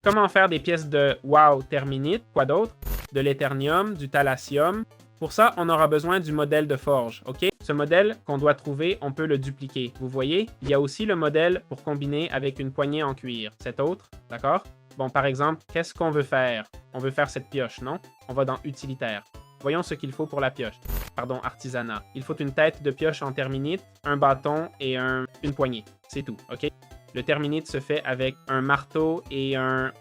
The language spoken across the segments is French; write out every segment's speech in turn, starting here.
Comment faire des pièces de wow terminite? Quoi d'autre? De l'éternium, du thalassium. Pour ça, on aura besoin du modèle de forge, OK? Ce modèle qu'on doit trouver, on peut le dupliquer. Vous voyez? Il y a aussi le modèle pour combiner avec une poignée en cuir. Cet autre, d'accord? Bon, par exemple, qu'est-ce qu'on veut faire? On veut faire cette pioche, non? On va dans Utilitaire. Voyons ce qu'il faut pour la pioche. Pardon, artisanat. Il faut une tête de pioche en terminite, un bâton et une poignée. C'est tout, OK? Le terminite se fait avec un marteau et un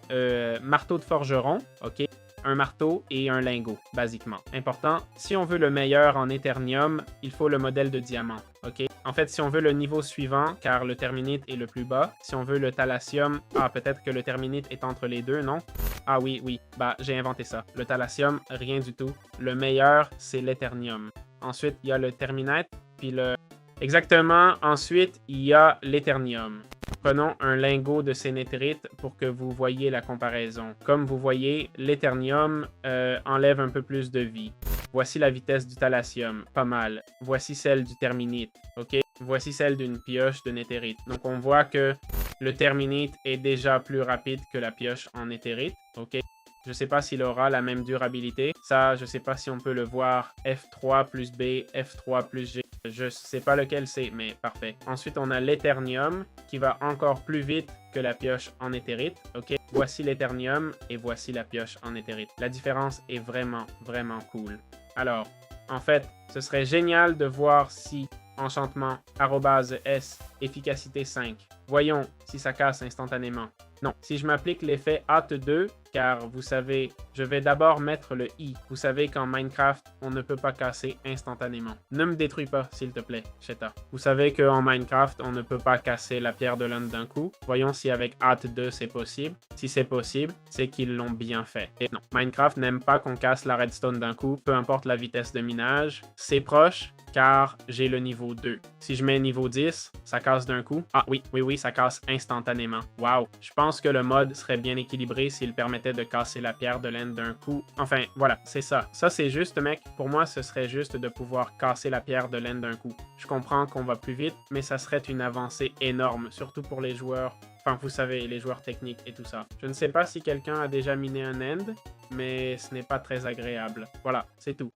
marteau de forgeron, OK? Un marteau et un lingot, basiquement. Important, si on veut le meilleur en éternium, il faut le modèle de diamant, OK? En fait, si on veut le niveau suivant, car le terminite est le plus bas, si on veut le thalassium, peut-être que le terminite est entre les deux, non? Ah oui, oui, bah j'ai inventé ça. Le thalassium, rien du tout. Le meilleur, c'est l'éternium. Ensuite, il y a le terminite, puis le... Exactement, ensuite, il y a l'éternium. Prenons un lingot de sénétrite pour que vous voyez la comparaison. Comme vous voyez, l'éternium enlève un peu plus de vie. Voici la vitesse du thalassium, pas mal. Voici celle du terminite, ok? Voici celle d'une pioche de néthérite. Donc on voit que le terminite est déjà plus rapide que la pioche en néthérite, ok? Je ne sais pas s'il aura la même durabilité. Ça, je ne sais pas si on peut le voir. F3 plus B, F3 plus G. Je ne sais pas lequel c'est, mais parfait. Ensuite, on a l'éternium qui va encore plus vite que la pioche en éthérite. Ok, voici l'éternium et voici la pioche en éthérite. La différence est vraiment, vraiment cool. Alors, en fait, ce serait génial de voir si enchantement, @S, efficacité 5. Voyons si ça casse instantanément. Non, si je m'applique l'effet hâte 2, car vous savez, je vais d'abord mettre le I. Vous savez qu'en Minecraft, on ne peut pas casser instantanément. Ne me détruis pas, s'il te plaît, Sheta. Vous savez qu'en Minecraft, on ne peut pas casser la pierre de lune d'un coup. Voyons si avec hâte 2, c'est possible. Si c'est possible, c'est qu'ils l'ont bien fait. Et non, Minecraft n'aime pas qu'on casse la redstone d'un coup, peu importe la vitesse de minage. C'est proche, car j'ai le niveau 2. Si je mets niveau 10, ça casse d'un coup. Ah oui, ça casse instantanément. Wow, je pense que le mode serait bien équilibré s'il permettait de casser la pierre de laine d'un coup. Enfin, voilà, c'est ça. Ça, c'est juste, mec. Pour moi, ce serait juste de pouvoir casser la pierre de laine d'un coup. Je comprends qu'on va plus vite, mais ça serait une avancée énorme, surtout pour les joueurs. Enfin, vous savez, les joueurs techniques et tout ça. Je ne sais pas si quelqu'un a déjà miné un end, mais ce n'est pas très agréable. Voilà, c'est tout.